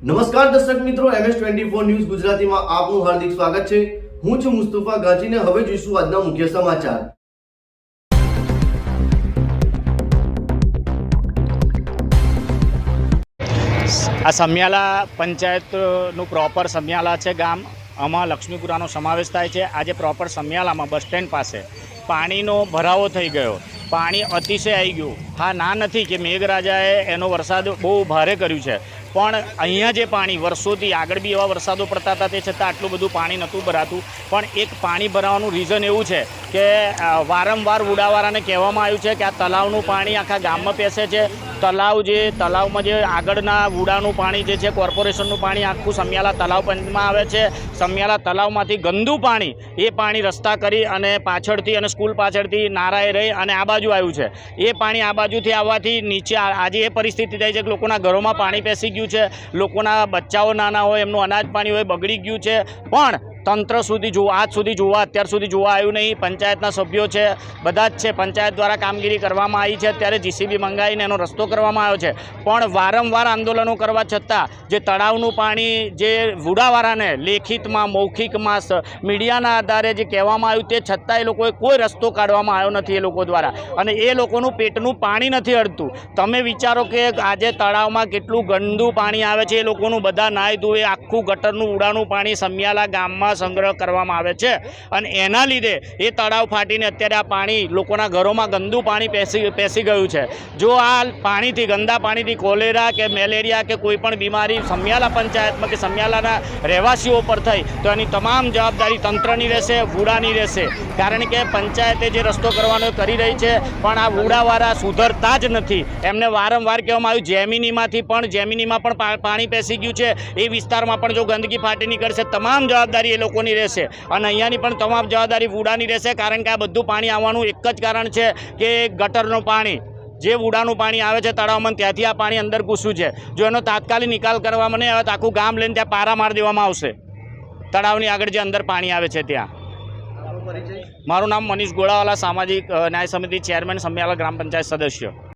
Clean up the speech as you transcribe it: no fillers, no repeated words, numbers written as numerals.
નમસ્કાર દર્શક મિત્રો, MS24 ન્યૂઝ ગુજરાતીમાં આપનું હાર્દિક સ્વાગત છે। હું છું મુસ્તફા ગાજીને। હવે જોઈશું આજના મુખ્ય સમાચાર। આ સમિયાલા પંચાયતનું પ્રોપર સમિયાલા છે ગામ। આમાં લક્ષ્મીપુરાનો સમાવેશ થાય છે। આજે પ્રોપર સમિયાલામાં બસ સ્ટેન્ડ પાસે પાણીનો ભરાવો થઈ ગયો। પાણી અતિશય આવી ગયું। હા, ના નથી કે મેઘરાજાએ એનો વરસાદ બહુ ભારે કર્યું છે, પણ અહીંયા જે પાણી વર્ષોથી આગળ બી એવા વરસાદો પડતા હતા, તે છતાં આટલું બધું પાણી નહોતું ભરાતું। પણ એક પાણી ભરાવાનું રીઝન એવું છે કે વારંવાર વુડાવાળાને કહેવામાં આવ્યું છે કે આ તલાવનું પાણી આખા ગામમાં પેસે છે। તલાવમાં જે આગળના વુડાનું પાણી જે છે, કોર્પોરેશનનું પાણી આખું સમિયાલા તલાવ પંચમાં આવે છે। સમિયાલા તલાવમાંથી ગંદુ પાણી એ પાણી રસ્તા કરી અને પાછળથી અને સ્કૂલ પાછળથી નારાએ રહી અને આ બાજુ આવ્યું છે। એ પાણી આ બાજુથી આવવાથી નીચે આજે એ પરિસ્થિતિ થઈ છે કે લોકોના ઘરોમાં પાણી પેસી ગયું છે। લોકોના બચ્ચાઓ નાના હોય, એમનું અનાજ પાણી હોય, બગડી ગયું છે। પણ તંત્ર સુધી અત્યાર સુધી જોવા આવ્યું નહીં। પંચાયતના સભ્યો છે, બધા જ છે, પંચાયત દ્વારા કામગીરી કરવામાં આવી છે। અત્યારે જીસીબી મંગાવીને એનો રસ્તો કરવામાં આવ્યો છે, પણ વારંવાર આંદોલનો કરવા છતાં જે તળાવનું પાણી જે વુડાવાળાને લેખિતમાં, મૌખિકમાં, મીડિયાના આધારે જે કહેવામાં આવ્યું, તે છતાં એ લોકોએ કોઈ રસ્તો કાઢવામાં આવ્યો નથી એ લોકો દ્વારા, અને એ લોકોનું પેટનું પાણી નથી અડતું। તમે વિચારો કે આજે તળાવમાં કેટલું ગંદુ પાણી આવે છે। એ લોકોનું બધા નાહી ધોઈ આખું ગટરનું વુડાનું પાણી સમિયાલા ગામમાં સંગ્રહ કરવામાં આવે છે, અને એના લીધે એ તળાવ ફાટીને અત્યારે આ પાણી લોકોના ઘરોમાં ગંદુ પાણી પેસી ગયું છે। જો આ પાણીથી, ગંદા પાણીથી કોલેરા કે મેલેરિયા કે કોઈ પણ બીમારી સમિયાલા પંચાયતમાં કે સમિયાલાના રહેવાસીઓ પર થઈ તો એની તમામ જવાબદારી તંત્રની રહેશે, વુડાની રહેશે। કારણ કે પંચાયતે જે રસ્તો કરવાનો કરી રહી છે, પણ આ વુડાવાળા સુધરતા જ નથી। એમને વારંવાર કહેવામાં આવ્યું જેમિનીમાં પણ પાણી પેસી ગયું છે। એ વિસ્તારમાં પણ જો ગંદકી ફાટી નીકળશે, તમામ જવાબદારી એ લોકોની રહેશે, અને અહીંયાની પણ તમામ જવાબદારી વુડાની રહેશે। કારણ કે આ બધું પાણી આવવાનું એક જ કારણ છે કે ગટરનું પાણી, જે વુડાનું પાણી આવે છે તળાવમાં, ત્યાંથી આ પાણી અંદર ઘૂસ્યું છે। જો એનો તાત્કાલિક નિકાલ કરવામાં નહીં આવે તો આખું ગામ લઈને ત્યાં પારા મારી દેવામાં આવશે। તળાવની આગળ જે અંદર પાણી આવે છે ત્યાં। મારું નામ મનીષ ગોળાવાલા, સામાજિક ન્યાય સમિતિ ચેરમેન, સમિયાલા ગ્રામ પંચાયત સદસ્ય।